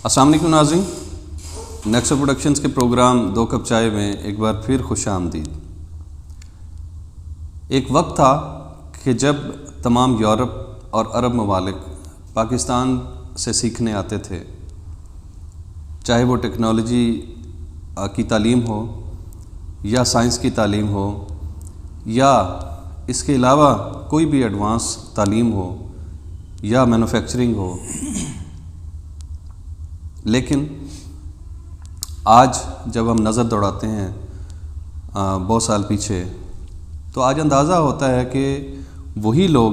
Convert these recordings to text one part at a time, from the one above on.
السلام علیکم ناظرین، نیکسو پروڈکشنز کے پروگرام دو کپ چائے میں ایک بار پھر خوش آمدید۔ ایک وقت تھا کہ جب تمام یورپ اور عرب ممالک پاکستان سے سیکھنے آتے تھے، چاہے وہ ٹیکنالوجی کی تعلیم ہو یا سائنس کی تعلیم ہو یا اس کے علاوہ کوئی بھی ایڈوانس تعلیم ہو یا مینوفیکچرنگ ہو۔ لیکن آج جب ہم نظر دوڑاتے ہیں بہت سال پیچھے، تو آج اندازہ ہوتا ہے کہ وہی لوگ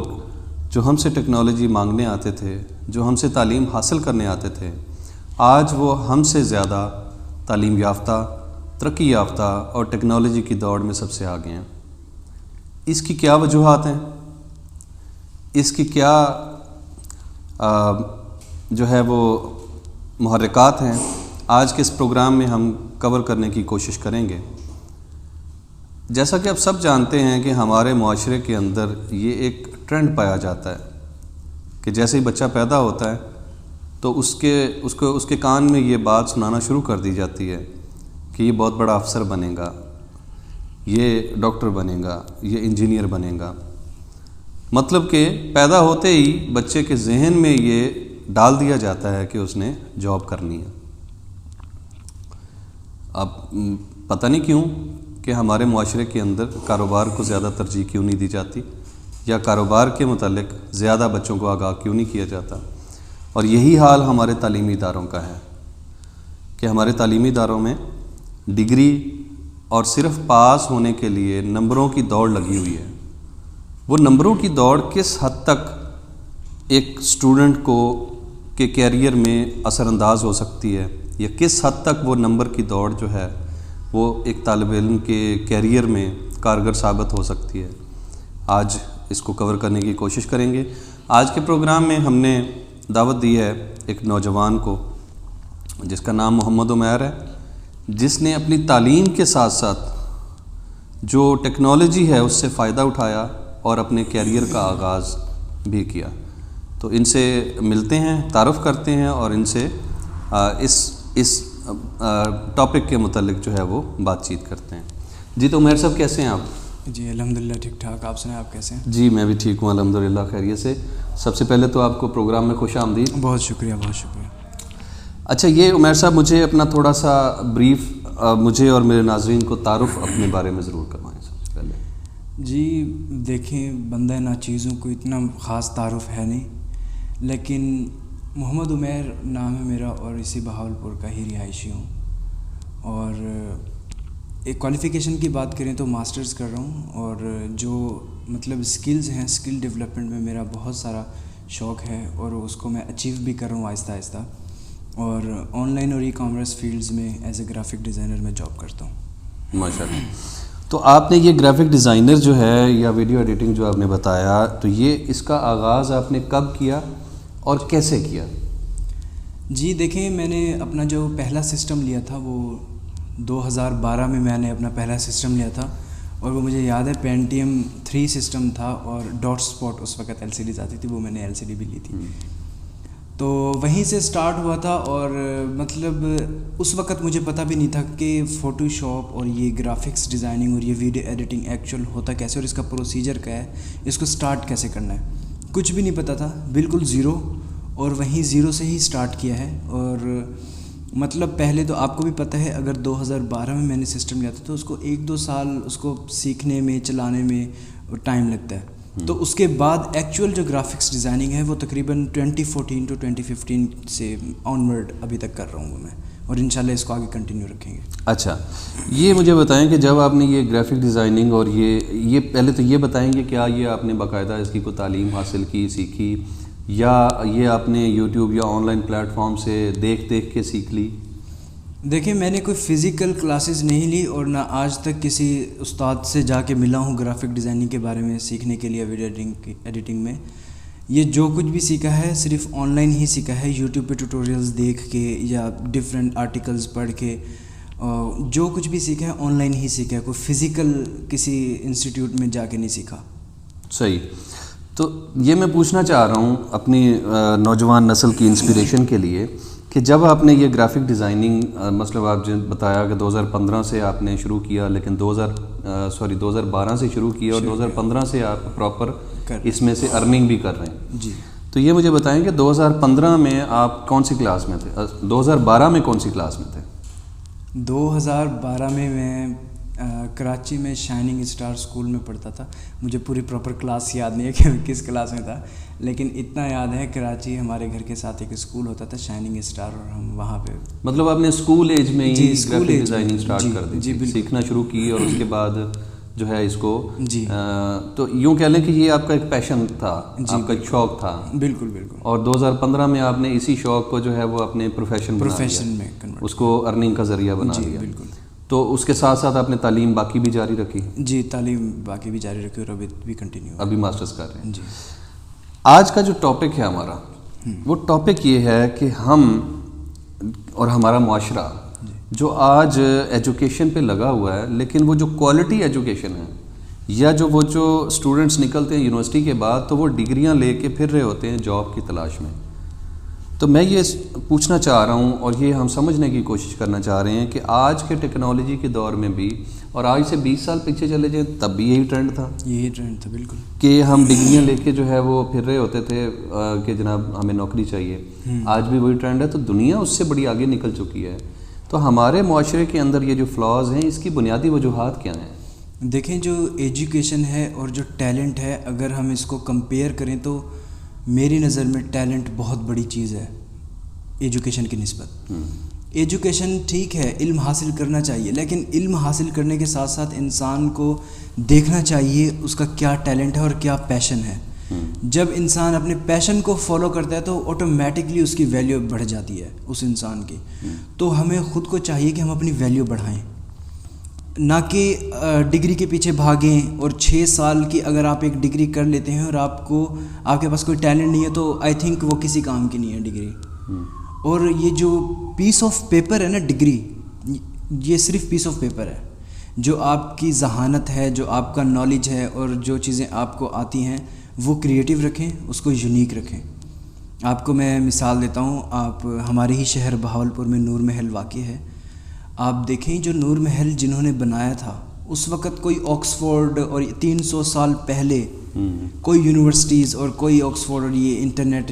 جو ہم سے ٹیکنالوجی مانگنے آتے تھے، جو ہم سے تعلیم حاصل کرنے آتے تھے، آج وہ ہم سے زیادہ تعلیم یافتہ، ترقی یافتہ اور ٹیکنالوجی کی دوڑ میں سب سے آگے ہیں۔ اس کی کیا وجوہات ہیں؟ اس کی کیا جو ہے وہ محرکات ہیں؟ آج کے اس پروگرام میں ہم کور کرنے کی کوشش کریں گے۔ جیسا کہ آپ سب جانتے ہیں کہ ہمارے معاشرے کے اندر یہ ایک ٹرینڈ پایا جاتا ہے کہ جیسے ہی بچہ پیدا ہوتا ہے تو اس کے کان میں یہ بات سنانا شروع کر دی جاتی ہے کہ یہ بہت بڑا افسر بنے گا، یہ ڈاکٹر بنے گا، یہ انجینئر بنے گا۔ مطلب کہ پیدا ہوتے ہی بچے کے ذہن میں یہ ڈال دیا جاتا ہے کہ اس نے جاب کرنی ہے۔ اب پتہ نہیں کیوں کہ ہمارے معاشرے کے اندر کاروبار کو زیادہ ترجیح کیوں نہیں دی جاتی، یا کاروبار کے متعلق زیادہ بچوں کو آگاہ کیوں نہیں کیا جاتا۔ اور یہی حال ہمارے تعلیمی اداروں کا ہے کہ ہمارے تعلیمی اداروں میں ڈگری اور صرف پاس ہونے کے لیے نمبروں کی دوڑ لگی ہوئی ہے۔ وہ نمبروں کی دوڑ کس حد تک ایک اسٹوڈنٹ کو کے کیریئر میں اثر انداز ہو سکتی ہے، یا کس حد تک وہ نمبر کی دوڑ جو ہے وہ ایک طالب علم کے کیریئر میں کارگر ثابت ہو سکتی ہے، آج اس کو کور کرنے کی کوشش کریں گے۔ آج کے پروگرام میں ہم نے دعوت دی ہے ایک نوجوان کو جس کا نام محمد عمیر ہے، جس نے اپنی تعلیم کے ساتھ ساتھ جو ٹیکنالوجی ہے اس سے فائدہ اٹھایا اور اپنے کیریئر کا آغاز بھی کیا۔ تو ان سے ملتے ہیں، تعارف کرتے ہیں اور ان سے اس ٹاپک کے متعلق جو ہے وہ بات چیت کرتے ہیں۔ جی تو عمیر صاحب کیسے ہیں آپ؟ جی الحمدللہ ٹھیک ٹھاک، آپ سنیں آپ کیسے ہیں؟ جی میں بھی ٹھیک ہوں الحمدللہ، خیریت سے۔ سب سے پہلے تو آپ کو پروگرام میں خوش آمدید۔ بہت شکریہ، بہت شکریہ۔ اچھا، یہ عمیر صاحب مجھے اپنا تھوڑا سا بریف مجھے اور میرے ناظرین کو تعارف اپنے بارے میں ضرور کروائیں سب سے پہلے۔ جی دیکھیں، بندہ ناچیزوں کو اتنا خاص تعارف ہے نہیں، لیکن محمد عمیر نام ہے میرا اور اسی بہاولپور کا ہی رہائشی ہوں، اور ایک کوالیفیکیشن کی بات کریں تو ماسٹرز کر رہا ہوں، اور جو مطلب سکلز ہیں، سکل ڈیولپمنٹ میں میرا بہت سارا شوق ہے اور اس کو میں اچیو بھی کر رہا ہوں آہستہ آہستہ، اور آن لائن اور ای کامرس فیلڈز میں ایز اے گرافک ڈیزائنر میں جاب کرتا ہوں۔ ماشاء اللہ۔ تو آپ نے یہ گرافک ڈیزائنر جو ہے یا ویڈیو ایڈیٹنگ جو آپ نے بتایا، تو یہ اس کا آغاز آپ نے کب کیا اور کیسے کیا؟ جی دیکھیں، میں نے اپنا جو پہلا سسٹم لیا تھا وہ 2012 میں میں نے اپنا پہلا سسٹم لیا تھا، اور وہ مجھے یاد ہے پینٹیم 3 سسٹم تھا، اور ڈاٹ اسپاٹ اس وقت LCDs آتی تھی، وہ میں نے LCD بھی لی تھی۔ تو وہیں سے سٹارٹ ہوا تھا، اور مطلب اس وقت مجھے پتہ بھی نہیں تھا کہ فوٹو شاپ اور یہ گرافکس ڈیزائننگ اور یہ ویڈیو ایڈیٹنگ ایکچوئل ہوتا کیسے، اور اس کا پروسیجر کیا ہے، اس کو سٹارٹ کیسے کرنا ہے، کچھ بھی نہیں پتہ تھا، بالکل زیرو، اور وہیں زیرو سے ہی سٹارٹ کیا ہے۔ اور مطلب پہلے تو آپ کو بھی پتہ ہے، اگر 2012 میں نے سسٹم لیا تھا تو اس کو 1-2 سال اس کو سیکھنے میں، چلانے میں ٹائم لگتا ہے۔ تو اس کے بعد ایکچوئل جو گرافکس ڈیزائننگ ہے وہ تقریباً 2014 to 2015 سے آنورڈ ابھی تک کر رہا ہوں میں، اور انشاءاللہ اس کو آگے کنٹینیو رکھیں گے۔ اچھا، یہ مجھے بتائیں کہ جب آپ نے یہ گرافک ڈیزائننگ اور یہ پہلے تو یہ بتائیں کہ کیا یہ آپ نے باقاعدہ اس کی کوئی تعلیم حاصل کی، سیکھی، یا یہ آپ نے یوٹیوب یا آن لائن پلیٹ فارم سے دیکھ کے سیکھ لی؟ دیکھیں، میں نے کوئی فزیکل کلاسز نہیں لی، اور نہ آج تک کسی استاد سے جا کے ملا ہوں گرافک ڈیزائننگ کے بارے میں سیکھنے کے لیے، ویڈیو ایڈیٹنگ میں۔ یہ جو کچھ بھی سیکھا ہے صرف آن لائن ہی سیکھا ہے، یوٹیوب پہ ٹیوٹوریلز دیکھ کے یا ڈفرینٹ آرٹیکلز پڑھ کے، جو کچھ بھی سیکھا ہے آن لائن ہی سیکھا ہے، کوئی فزیکل کسی انسٹیٹیوٹ میں جا کے نہیں سیکھا۔ صحیح۔ تو یہ میں پوچھنا چاہ رہا ہوں اپنی نوجوان نسل کی انسپریشن کے لیے کہ جب آپ نے یہ گرافک ڈیزائننگ مطلب آپ جو بتایا کہ 2015 سے آپ نے شروع کیا، لیکن 2012 سے شروع کیا اور 2015 سے آپ پراپر اس میں سے ارننگ بھی کر رہے ہیں. جی. تو یہ مجھے بتائیں کہ 2015 میں آپ کون سی کلاس میں تھے؟ 2012 میں کون سی کلاس میں تھے؟ 2012 میں کراچی میں شائننگ اسٹار اسکول میں پڑھتا تھا. مجھے پوری پراپر کلاس یاد نہیں ہے کہ میں کس کلاس میں تھا، لیکن اتنا یاد ہے کراچی ہمارے گھر کے ساتھ ایک اسکول ہوتا تھا شائننگ اسٹار، اور ہم وہاں پہ مطلب آپ نے اسکول ایج میں ہی گرافک ڈیزائننگ اسٹارٹ کر دی؟ جی بالکل. سیکھنا شروع کی اور اس کے بعد جو ہے اس کو جی تو یوں کہہ لیں کہ یہ آپ کا ایک پیشن تھا، آپ کا ایک شوق تھا. بالکل بالکل. اور 2015 میں آپ نے اسی شوق کو جو ہے وہ اپنے پروفیشن میں کنورٹ، اس کو ارننگ کا ذریعہ بنا لیا. بالکل. تو اس کے ساتھ ساتھ آپ نے تعلیم باقی بھی جاری رکھی؟ جی تعلیم باقی بھی جاری رکھی اور ابھی بھی کنٹینیو، ابھی ماسٹرز کر رہے ہیں. جی. آج کا جو ٹاپک ہے ہمارا، وہ ٹاپک یہ ہے کہ ہم اور ہمارا معاشرہ جو آج ایجوکیشن پہ لگا ہوا ہے، لیکن وہ جو کوالٹی ایجوکیشن ہے، یا وہ جو اسٹوڈنٹس نکلتے ہیں یونیورسٹی کے بعد تو وہ ڈگریاں لے کے پھر رہے ہوتے ہیں جاب کی تلاش میں. تو میں یہ پوچھنا چاہ رہا ہوں اور یہ ہم سمجھنے کی کوشش کرنا چاہ رہے ہیں کہ آج کے ٹیکنالوجی کے دور میں بھی، اور آج سے 20 سال پیچھے چلے جائیں تب بھی یہی ٹرینڈ تھا، بالکل، کہ ہم ڈگریاں لے کے جو ہے وہ پھر رہے ہوتے تھے کہ جناب ہمیں نوکری چاہیے. آج بھی وہی ٹرینڈ ہے. تو دنیا اس سے بڑی آگے نکل چکی ہے. تو ہمارے معاشرے کے اندر یہ جو فلاز ہیں، اس کی بنیادی وجوہات کیا ہیں؟ دیکھیں، جو ایجوکیشن ہے اور جو ٹیلنٹ ہے، اگر ہم اس کو کمپیئر کریں تو میری نظر میں ٹیلنٹ بہت بڑی چیز ہے ایجوکیشن کی نسبت. ایجوکیشن ٹھیک ہے، علم حاصل کرنا چاہیے، لیکن علم حاصل کرنے کے ساتھ ساتھ انسان کو دیکھنا چاہیے اس کا کیا ٹیلنٹ ہے اور کیا پیشن ہے. جب انسان اپنے پیشن کو فالو کرتا ہے تو آٹومیٹکلی اس کی ویلیو بڑھ جاتی ہے اس انسان کی. تو ہمیں خود کو چاہیے کہ ہم اپنی ویلیو بڑھائیں، نہ کہ ڈگری کے پیچھے بھاگیں. اور 6 سال کی اگر آپ ایک ڈگری کر لیتے ہیں اور آپ کے پاس کوئی ٹیلنٹ نہیں ہے تو آئی تھنک وہ کسی کام کی نہیں ہے ڈگری. اور یہ جو پیس آف پیپر ہے نا ڈگری، یہ صرف پیس آف پیپر ہے. جو آپ کی ذہانت ہے، جو آپ کا نالج ہے اور جو چیزیں آپ کو آتی ہیں وہ کریٹیو رکھیں، اس کو یونیک رکھیں. آپ کو میں مثال دیتا ہوں. آپ ہمارے ہی شہر بہاولپور میں نور محل واقع ہے. آپ دیکھیں جو نور محل جنہوں نے بنایا تھا، اس وقت کوئی آکسفورڈ اور 300 سال پہلے کوئی یونیورسٹیز اور کوئی آکسفورڈ اور یہ انٹرنیٹ،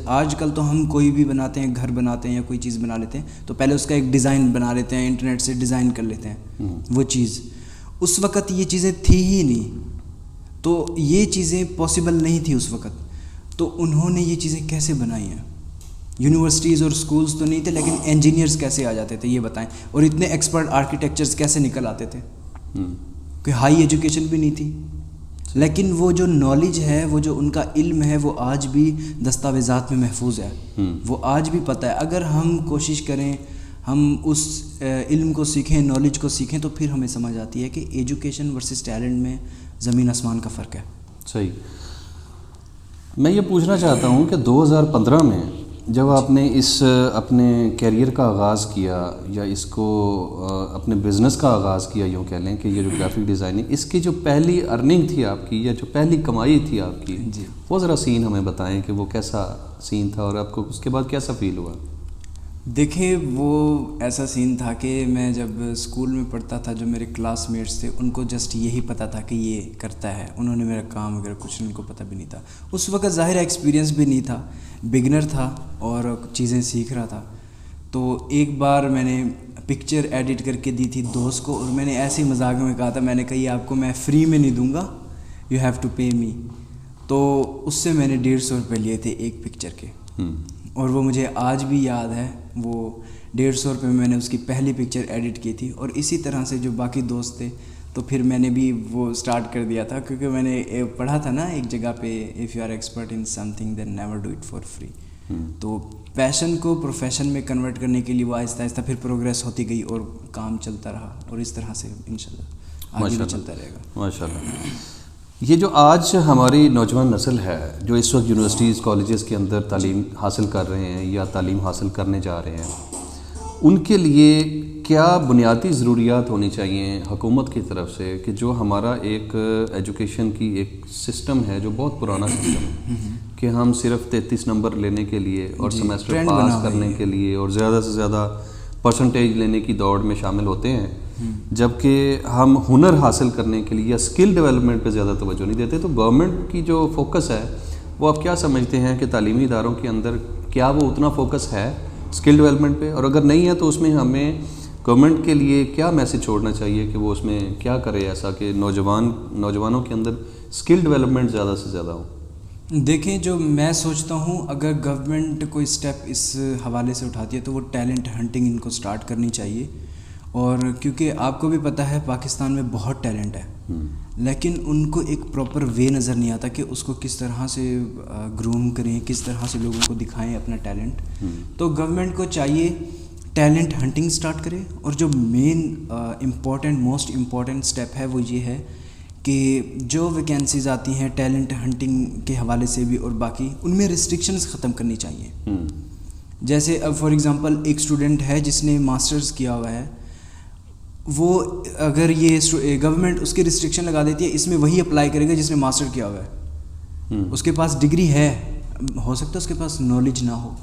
آج کل تو ہم کوئی بھی بناتے ہیں، گھر بناتے ہیں یا کوئی چیز بنا لیتے ہیں تو پہلے اس کا ایک ڈیزائن بنا لیتے ہیں، انٹرنیٹ سے ڈیزائن کر لیتے ہیں وہ چیز. اس وقت یہ چیزیں تھی ہی نہیں، تو یہ چیزیں پاسبل نہیں تھی اس وقت. تو انہوں نے یہ چیزیں کیسے بنائی ہیں؟ یونیورسٹیز اور سکولز تو نہیں تھے، لیکن انجینئرز کیسے آ جاتے تھے یہ بتائیں. اور اتنے ایکسپرٹ آرکیٹیکچرز کیسے نکل آتے تھے؟ کوئی ہائی ایجوکیشن بھی نہیں تھی، لیکن وہ جو نالج ہے، وہ جو ان کا علم ہے، وہ آج بھی دستاویزات میں محفوظ ہے. وہ آج بھی پتہ ہے. اگر ہم کوشش کریں، ہم اس علم کو سیکھیں، نالج کو سیکھیں، تو پھر ہمیں سمجھ آتی ہے کہ ایجوکیشن ورسز ٹیلنٹ میں زمین آسمان کا فرق ہے. صحیح. میں یہ پوچھنا چاہتا ہوں کہ 2015 میں جب آپ نے اس اپنے کیریئر کا آغاز کیا، یا اس کو اپنے بزنس کا آغاز کیا، یوں کہہ لیں کہ یہ جو گرافک ڈیزائننگ، اس کی جو پہلی ارننگ تھی آپ کی، یا جو پہلی کمائی تھی آپ کی، وہ ذرا سین ہمیں بتائیں کہ وہ کیسا سین تھا اور آپ کو اس کے بعد کیسا فیل ہوا؟ دیکھیں، وہ ایسا سین تھا کہ میں جب اسکول میں پڑھتا تھا، جو میرے کلاس میٹس تھے ان کو جسٹ یہی پتہ تھا کہ یہ کرتا ہے. انہوں نے میرا کام وغیرہ کچھ ان کو پتہ بھی نہیں تھا. اس وقت ظاہر ایکسپیرینس بھی نہیں تھا، بگنر تھا اور چیزیں سیکھ رہا تھا. تو ایک بار میں نے پکچر ایڈٹ کر کے دی تھی دوست کو، اور میں نے ایسے ہی مذاق میں کہا تھا، میں نے کہا یہ آپ کو میں فری میں نہیں دوں گا، یو ہیو ٹو پے می. تو اس سے میں نے 150 روپے لیے تھے ایک پکچر کے. اور وہ مجھے آج بھی یاد ہے. وہ 150 روپے میں نے اس کی پہلی پکچر ایڈٹ کی تھی. اور اسی طرح سے جو باقی دوست تھے، تو پھر میں نے بھی وہ سٹارٹ کر دیا تھا، کیونکہ میں نے پڑھا تھا نا ایک جگہ پہ، if you are expert in something then never do it for free. تو پیشن کو پروفیشن میں کنورٹ کرنے کے لیے وہ آہستہ آہستہ پھر پروگریس ہوتی گئی اور کام چلتا رہا. اور اس طرح سے انشاءاللہ آگے بھی چلتا رہے گا. ماشاءاللہ. یہ جو آج ہماری نوجوان نسل ہے، جو اس وقت یونیورسٹیز کالجز کے اندر تعلیم حاصل کر رہے ہیں یا تعلیم حاصل کرنے جا رہے ہیں، ان کے لیے کیا بنیادی ضروریات ہونی چاہیے حکومت کی طرف سے کہ جو ہمارا ایک ایجوکیشن کی ایک سسٹم ہے جو بہت پرانا سسٹم ہے کہ ہم صرف 33 نمبر لینے کے لیے اور سیمیسٹر پاس کرنے کے لیے اور زیادہ سے زیادہ پرسنٹیج لینے کی دوڑ میں شامل ہوتے ہیں، جبکہ ہم ہنر حاصل کرنے کے لیے یا اسکل ڈیولپمنٹ پہ زیادہ توجہ نہیں دیتے. تو گورنمنٹ کی جو فوکس ہے وہ آپ کیا سمجھتے ہیں کہ تعلیمی اداروں کے اندر کیا وہ اتنا فوکس ہے اسکل ڈیولپمنٹ پہ؟ اور اگر نہیں ہے تو اس میں ہمیں گورنمنٹ کے لیے کیا میسج چھوڑنا چاہیے کہ وہ اس میں کیا کرے ایسا کہ نوجوانوں کے اندر اسکل ڈیولپمنٹ زیادہ سے زیادہ ہو؟ دیکھیں، جو میں سوچتا ہوں اگر گورنمنٹ کوئی اسٹیپ اس حوالے سے اٹھاتی ہے تو وہ ٹیلنٹ ہنٹنگ ان کو سٹارٹ کرنی چاہیے. اور کیونکہ آپ کو بھی پتہ ہے پاکستان میں بہت ٹیلنٹ ہے، لیکن ان کو ایک پراپر وے نظر نہیں آتا کہ اس کو کس طرح سے گروم کریں، کس طرح سے لوگوں کو دکھائیں اپنا ٹیلنٹ. تو گورنمنٹ کو چاہیے ٹیلنٹ ہنٹنگ سٹارٹ کرے. اور جو مین موسٹ امپورٹنٹ اسٹیپ ہے وہ یہ ہے کہ جو ویکینسیز آتی ہیں ٹیلنٹ ہنٹنگ کے حوالے سے بھی اور باقی ان میں ریسٹرکشنز ختم کرنی چاہیے. جیسے اب فار ایگزامپل ایک اسٹوڈنٹ ہے جس نے ماسٹرز کیا ہوا ہے، وہ اگر یہ گورنمنٹ اس کی ریسٹرکشن لگا دیتی ہے اس میں وہی اپلائی کرے گا جس نے ماسٹر کیا ہوا ہے. اس کے پاس ڈگری ہے، ہو سکتا ہے اس کے پاس نالج نہ ہو،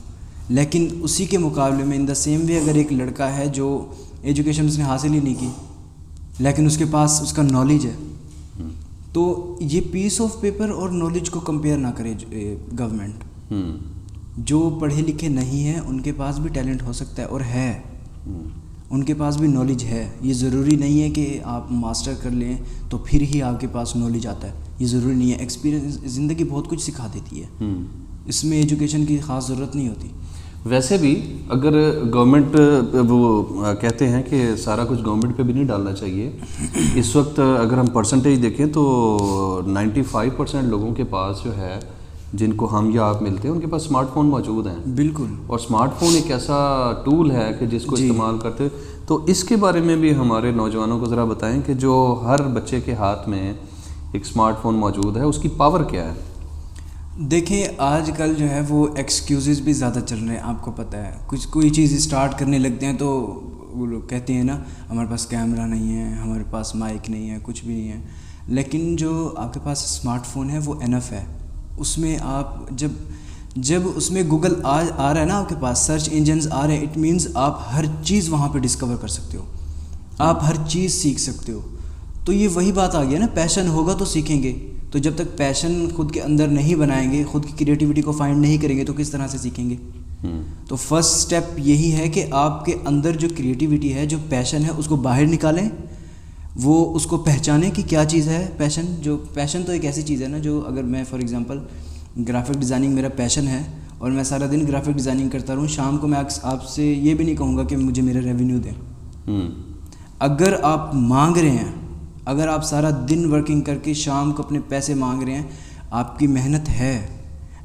لیکن اسی کے مقابلے میں ان دا سیم وے اگر ایک لڑکا ہے جو ایجوکیشن اس نے حاصل ہی نہیں کی لیکن اس کے پاس اس کا نالج ہے، تو یہ پیس آف پیپر اور نالج کو کمپیئر نہ کرے گورنمنٹ. جو پڑھے لکھے نہیں ہیں ان کے پاس بھی ٹیلنٹ ہو سکتا ہے اور ہے، ان کے پاس بھی نالج ہے. یہ ضروری نہیں ہے کہ آپ ماسٹر کر لیں تو پھر ہی آپ کے پاس نالج آتا ہے، یہ ضروری نہیں ہے. ایکسپیرینس زندگی بہت کچھ سکھا دیتی ہے، اس میں ایجوکیشن کی خاص ضرورت نہیں ہوتی. ویسے بھی اگر گورنمنٹ وہ کہتے ہیں کہ سارا کچھ گورنمنٹ پہ بھی نہیں ڈالنا چاہیے. اس وقت اگر ہم پرسنٹیج دیکھیں تو 95% لوگوں کے پاس جو ہے جن کو ہم یا آپ ملتے ہیں ان کے پاس اسمارٹ فون موجود ہیں. بالکل. اور اسمارٹ فون ایک ایسا ٹول ہے کہ جس کو استعمال کرتے، تو اس کے بارے میں بھی ہمارے نوجوانوں کو ذرا بتائیں کہ جو ہر بچے کے ہاتھ میں ایک اسمارٹ فون موجود ہے اس کی پاور کیا ہے؟ دیکھیں، آج کل جو ہے وہ ایکسکیوزز بھی زیادہ چل رہے ہیں. آپ کو پتہ ہے کوئی چیز اسٹارٹ کرنے لگتے ہیں تو وہ لوگ کہتے ہیں نا ہمارے پاس کیمرہ نہیں ہے، ہمارے پاس مائک نہیں ہے، کچھ بھی نہیں ہے. لیکن جو آپ کے پاس اسمارٹ فون ہے وہ انف ہے. اس میں آپ جب اس میں گوگل آ رہا ہے نا، آپ کے پاس سرچ انجنز آ رہے ہیں، اٹ مینز آپ ہر چیز وہاں پہ ڈسکور کر سکتے ہو، آپ ہر چیز سیکھ سکتے ہو. تو یہ وہی بات آ گئی ہے نا، پیشن ہوگا تو سیکھیں گے. تو جب تک پیشن خود کے اندر نہیں بنائیں گے، خود کی کریٹیوٹی کو فائنڈ نہیں کریں گے تو کس طرح سے سیکھیں گے؟ تو فرسٹ سٹیپ یہی ہے کہ آپ کے اندر جو کریٹیوٹی ہے، جو پیشن ہے، اس کو باہر نکالیں، وہ اس کو پہچانیں کہ کیا چیز ہے پیشن تو ایک ایسی چیز ہے نا جو اگر میں فار ایگزامپل گرافک ڈیزائننگ میرا پیشن ہے اور میں سارا دن گرافک ڈیزائننگ کرتا رہوں، شام کو میں آپ سے یہ بھی نہیں کہوں گا کہ مجھے میرا ریونیو دیں. اگر آپ مانگ رہے ہیں، اگر آپ سارا دن ورکنگ کر کے شام کو اپنے پیسے مانگ رہے ہیں، آپ کی محنت ہے،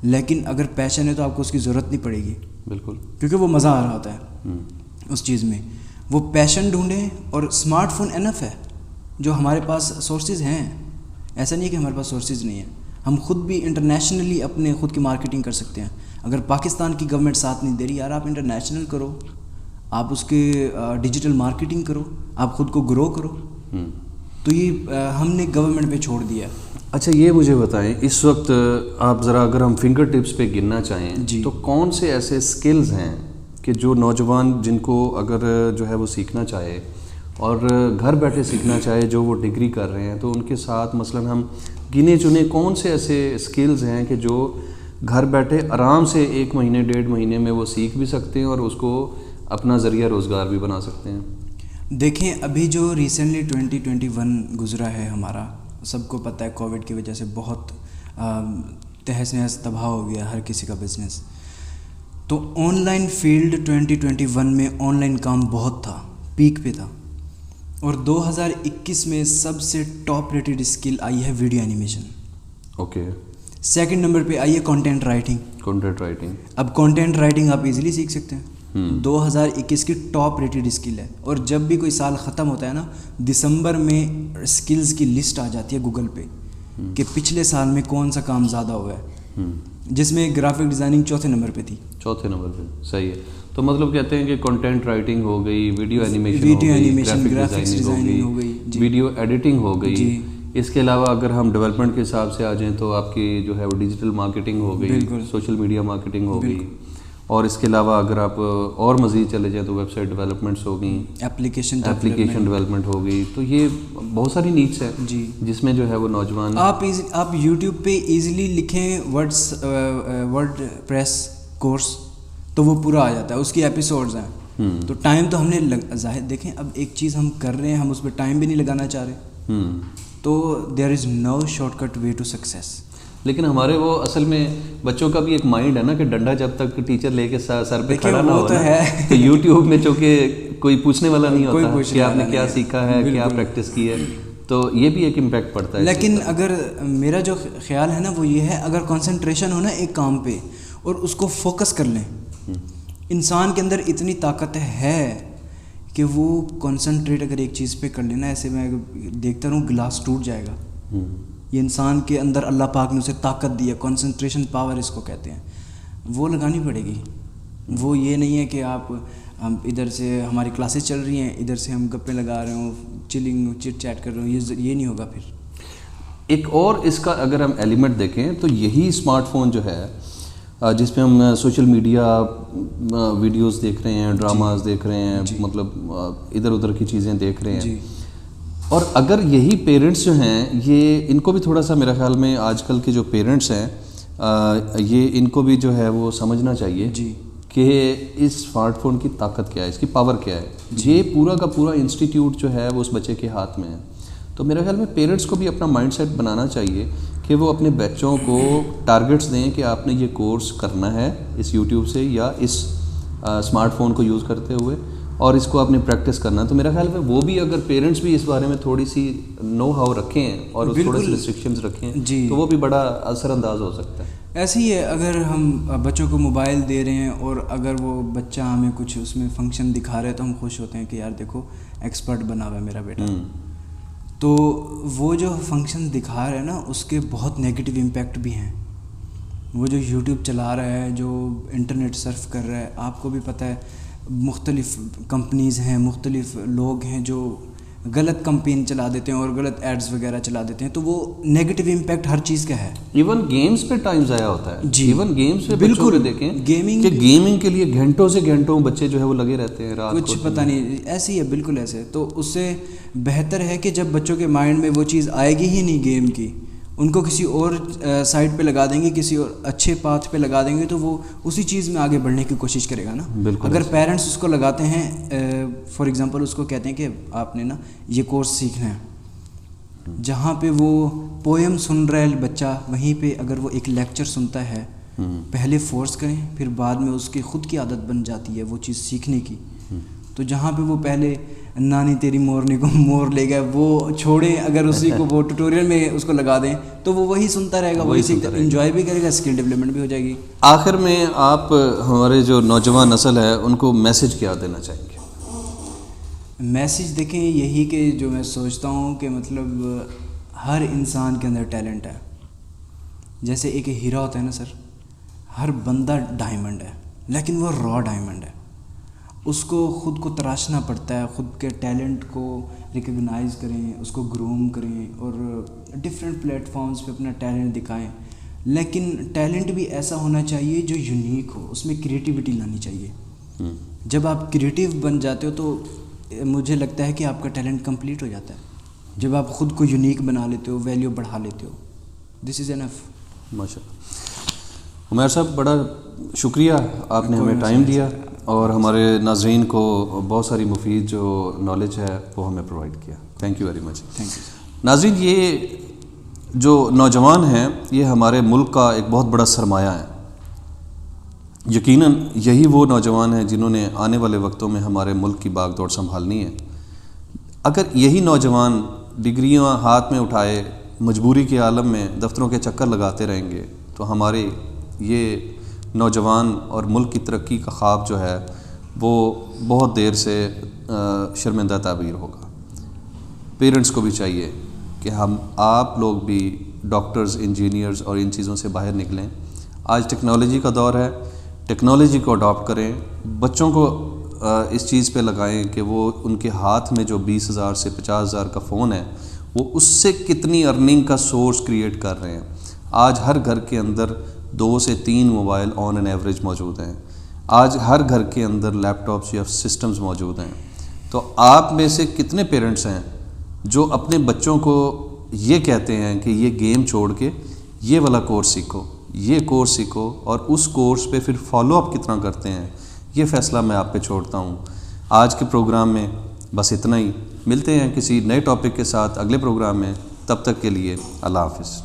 لیکن اگر پیشن ہے تو آپ کو اس کی ضرورت نہیں پڑے گی. بالکل. کیونکہ وہ مزہ آ رہا ہوتا ہے اس چیز میں. وہ پیشن ڈھونڈیں. اور اسمارٹ فون انف ہے، جو ہمارے پاس سورسز ہیں. ایسا نہیں ہے کہ ہمارے پاس سورسز نہیں ہیں. ہم خود بھی انٹرنیشنلی اپنے خود کی مارکیٹنگ کر سکتے ہیں. اگر پاکستان کی گورنمنٹ ساتھ نہیں دے رہی، یار آپ انٹرنیشنل کرو، آپ اس کے ڈیجیٹل مارکیٹنگ کرو، آپ خود کو گرو کرو. تو یہ ہم نے گورنمنٹ پہ چھوڑ دیا. اچھا، یہ مجھے بتائیں اس وقت آپ ذرا اگر ہم فنگر ٹپس پہ گننا چاہیں تو کون سے ایسے سکلز ہیں کہ جو نوجوان جن کو اگر جو ہے وہ سیکھنا چاہے اور گھر بیٹھے سیکھنا چاہے، جو وہ ڈگری کر رہے ہیں، تو ان کے ساتھ مثلا ہم گنے چنے کون سے ایسے سکلز ہیں کہ جو گھر بیٹھے آرام سے 1 مہینے 1.5 مہینے میں وہ سیکھ بھی سکتے ہیں اور اس کو اپنا ذریعہ روزگار بھی بنا سکتے ہیں؟ دیکھیں، ابھی جو ریسنٹلی 2021 گزرا ہے ہمارا، سب کو پتہ ہے کووڈ کی وجہ سے بہت تہس نہس تباہ ہو گیا ہر کسی کا بزنس. تو آن لائن فیلڈ 2021 میں آن لائن کام بہت تھا، پیک پہ تھا. اور 2021 میں سب سے ٹاپ ریٹڈ اسکل آئی ہے video animation. Okay. Second number پہ آئی ہے کانٹینٹ رائٹنگ. اب کانٹینٹ رائٹنگ آپ ایزیلی سیکھ سکتے ہیں. 2021 کی ٹاپ ریٹڈ اسکل ہے. اور جب بھی کوئی سال ختم ہوتا ہے نا، دسمبر میں اسکلز کی لسٹ آ جاتی ہے گوگل پہ کہ پچھلے سال میں کون سا کام زیادہ ہوا ہے، جس میں گرافک ڈیزائننگ 4تھے نمبر پہ تھی. 4تھے نمبر پہ. صحیح ہے. تو مطلب کہتے ہیں کہ کنٹینٹ رائٹنگ ہو گئی, ویڈیو اینیمیشن گرافکس ڈیزائننگ ہو گئی, ویڈیو ایڈیٹنگ ہو گئی. اس کے علاوہ اگر ہم ڈیولپمنٹ کے حساب سے آ جائیں تو آپ کی جو ہے وہ ڈیجیٹل مارکیٹنگ ہو گئی, سوشل میڈیا مارکیٹنگ ہو گئی, اور اس کے علاوہ اگر آپ اور مزید چلے جائیں تو ویب سائٹ ڈیولپمنٹس ہو گئیں, ایپلیکیشن ڈیولپمنٹ ہو گئی. تو یہ بہت ساری نیڈس ہیں جس میں جو ہے وہ نوجوان آپ یوٹیوب پہ ایزیلی لکھیں ورڈ پریس کورس تو وہ پورا آ جاتا ہے, اس کی ایپیسوڈز ہیں. تو ٹائم تو ہم نے ظاہر دیکھیں اب ایک چیز ہم کر رہے ہیں, ہم اس پہ ٹائم بھی نہیں لگانا چاہ رہے, تو there is no shortcut way to success. لیکن ہمارے وہ اصل میں بچوں کا بھی ایک مائنڈ ہے نا کہ ڈنڈا جب تک ٹیچر لے کے سر پہ کھڑا نہ ہو تو یوٹیوب میں چونکہ کوئی پوچھنے والا نہیں ہوتا کہ آپ نے کیا سیکھا ہے, کیا پریکٹس کی ہے, تو یہ بھی ایک امپیکٹ پڑتا ہے. لیکن اگر میرا جو خیال ہے نا وہ یہ ہے, اگر کنسنٹریشن ہو نا ایک کام پہ اور اس کو فوکس کر لیں, انسان کے اندر اتنی طاقت ہے کہ وہ کنسنٹریٹ اگر ایک چیز پہ کر لینا, ایسے میں دیکھتا رہوں گلاس ٹوٹ جائے گا. یہ انسان کے اندر اللہ پاک نے اسے طاقت دی ہے, کنسنٹریشن پاور اس کو کہتے ہیں, وہ لگانی پڑے گی. وہ یہ نہیں ہے کہ آپ ہم ادھر سے ہماری کلاسز چل رہی ہیں, ادھر سے ہم گپے لگا رہے ہوں, چلنگ چٹ چیٹ کر رہے ہوں, یہ نہیں ہوگا. پھر ایک اور اس کا اگر ہم ایلیمنٹ دیکھیں تو یہی اسمارٹ فون جو ہے جس پہ ہم سوشل میڈیا ویڈیوز دیکھ رہے ہیں, ڈراماز دیکھ رہے ہیں, مطلب ادھر ادھر کی چیزیں دیکھ رہے ہیں. اور اگر یہی پیرنٹس جو ہیں یہ ان کو بھی تھوڑا سا میرا خیال میں آج کل کے جو پیرنٹس ہیں یہ ان کو بھی جو ہے وہ سمجھنا چاہیے کہ اس اسمارٹ فون کی طاقت کیا ہے, اس کی پاور کیا ہے. یہ پورا کا پورا انسٹیٹیوٹ جو ہے وہ اس بچے کے ہاتھ میں ہے. تو میرے خیال میں پیرنٹس کو بھی اپنا مائنڈ سیٹ بنانا چاہیے کہ وہ اپنے بچوں کو ٹارگٹس دیں کہ آپ نے یہ کورس کرنا ہے اس یوٹیوب سے یا اس اسمارٹ فون کو یوز کرتے ہوئے, اور اس کو آپ نے پریکٹس کرنا. تو میرا خیال ہے وہ بھی اگر پیرنٹس بھی اس بارے میں تھوڑی سی نو ہاؤ رکھیں اور تھوڑے سے ریسٹرکشنز رکھیں تو وہ بھی بڑا اثر انداز ہو سکتا ہے. ایسے ہی ہے, اگر ہم بچوں کو موبائل دے رہے ہیں اور اگر وہ بچہ ہمیں کچھ اس میں فنکشن دکھا رہا ہے تو ہم خوش ہوتے ہیں کہ یار دیکھو ایکسپرٹ بنا ہوا ہے میرا بیٹا. تو وہ جو فنکشن دکھا رہا ہے نا اس کے بہت نیگیٹو امپیکٹ بھی ہیں. وہ جو یوٹیوب چلا رہا ہے, جو انٹرنیٹ سرف کر رہا ہے, آپ کو بھی پتہ ہے مختلف کمپنیز ہیں, مختلف لوگ ہیں جو غلط کمپین چلا دیتے ہیں اور غلط ایڈز وغیرہ چلا دیتے ہیں. تو وہ نیگیٹو امپیکٹ ہر چیز کا ہے. ایون گیمز پہ ٹائم ضائع ہوتا ہے. ایون گیمز پہ بالکل دیکھیں گیمنگ کے لیے گھنٹوں سے گھنٹوں بچے جو ہے وہ لگے رہتے ہیں, رات کچھ پتہ نہیں, ایسے ہی ہے بالکل ایسے. تو اس سے بہتر ہے کہ جب بچوں کے مائنڈ میں وہ چیز آئے گی ہی نہیں گیم کی, ان کو کسی اور سائٹ پہ لگا دیں گے, کسی اور اچھے پاتھ پہ لگا دیں گے تو وہ اسی چیز میں آگے بڑھنے کی کوشش کرے گا نا. اگر پیرنٹس اس کو لگاتے ہیں, فار ایگزامپل اس کو کہتے ہیں کہ آپ نے نا یہ کورس سیکھنا ہے, جہاں پہ وہ پوئم سن رہا ہے بچہ, وہیں پہ اگر وہ ایک لیکچر سنتا ہے, پہلے فورس کریں, پھر بعد میں اس کی خود کی عادت بن جاتی ہے وہ چیز سیکھنے کی. تو جہاں پہ وہ پہلے نانی تیری مورنی کو مور لے گئے وہ چھوڑیں, اگر اسی کو وہ ٹیوٹوریل میں اس کو لگا دیں تو وہ وہی سنتا رہے گا, وہی سیکھتا, انجوائے بھی کرے گا, اسکل ڈیولپمنٹ بھی ہو جائے گی. آخر میں آپ ہمارے جو نوجوان نسل ہے ان کو میسج کیا دینا چاہیں گے؟ میسج دیکھیں یہی کہ جو میں سوچتا ہوں کہ مطلب ہر انسان کے اندر ٹیلنٹ ہے. جیسے ایک ہیرا ہوتا ہے نا سر, ہر بندہ ڈائمنڈ ہے لیکن وہ را ڈائمنڈ ہے. اس کو خود کو تراشنا پڑتا ہے, خود کے ٹیلنٹ کو ریکگنائز کریں, اس کو گروم کریں اور ڈفرینٹ پلیٹ فارمز پہ اپنا ٹیلنٹ دکھائیں. لیکن ٹیلنٹ بھی ایسا ہونا چاہیے جو یونیک ہو, اس میں کریٹیوٹی لانی چاہیے. جب آپ کریٹیو بن جاتے ہو تو مجھے لگتا ہے کہ آپ کا ٹیلنٹ کمپلیٹ ہو جاتا ہے. جب آپ خود کو یونیک بنا لیتے ہو, ویلیو بڑھا لیتے ہو, دس از انف. ماشاء اللہ. عمیر صاحب بڑا شکریہ, آپ نے ہمیں ٹائم دیا اور ہمارے ناظرین کو بہت ساری مفید جو نالج ہے وہ ہمیں پرووائڈ کیا. Thank you very much. Thank you. ناظرین, یہ جو نوجوان ہیں یہ ہمارے ملک کا ایک بہت بڑا سرمایہ ہے. یقیناً یہی وہ نوجوان ہیں جنہوں نے آنے والے وقتوں میں ہمارے ملک کی باغ دوڑ سنبھالنی ہے. اگر یہی نوجوان ڈگریاں ہاتھ میں اٹھائے مجبوری کے عالم میں دفتروں کے چکر لگاتے رہیں گے تو ہمارے یہ نوجوان اور ملک کی ترقی کا خواب جو ہے وہ بہت دیر سے شرمندہ تعبیر ہوگا. پیرنٹس کو بھی چاہیے کہ آپ لوگ بھی ڈاکٹرز, انجینئرز اور ان چیزوں سے باہر نکلیں. آج ٹیکنالوجی کا دور ہے, ٹیکنالوجی کو اڈاپٹ کریں، بچوں کو اس چیز پہ لگائیں کہ وہ ان کے ہاتھ میں جو 20,000 سے 50,000 کا فون ہے وہ اس سے کتنی ارننگ کا سورس کریٹ کر رہے ہیں۔ آج ہر گھر کے اندر 2 سے 3 موبائل آن این ایوریج موجود ہیں، آج ہر گھر کے اندر لیپ ٹاپس یا سسٹمز موجود ہیں۔ تو آپ میں سے کتنے پیرنٹس ہیں جو اپنے بچوں کو یہ کہتے ہیں کہ یہ گیم چھوڑ کے یہ والا کورس سیکھو، یہ کورس سیکھو، اور اس کورس پہ پھر فالو اپ کتنا کرتے ہیں، یہ فیصلہ میں آپ پہ چھوڑتا ہوں۔ آج کے پروگرام میں بس اتنا ہی، ملتے ہیں کسی نئے ٹاپک کے ساتھ اگلے پروگرام میں، تب تک کے لیے اللہ حافظ۔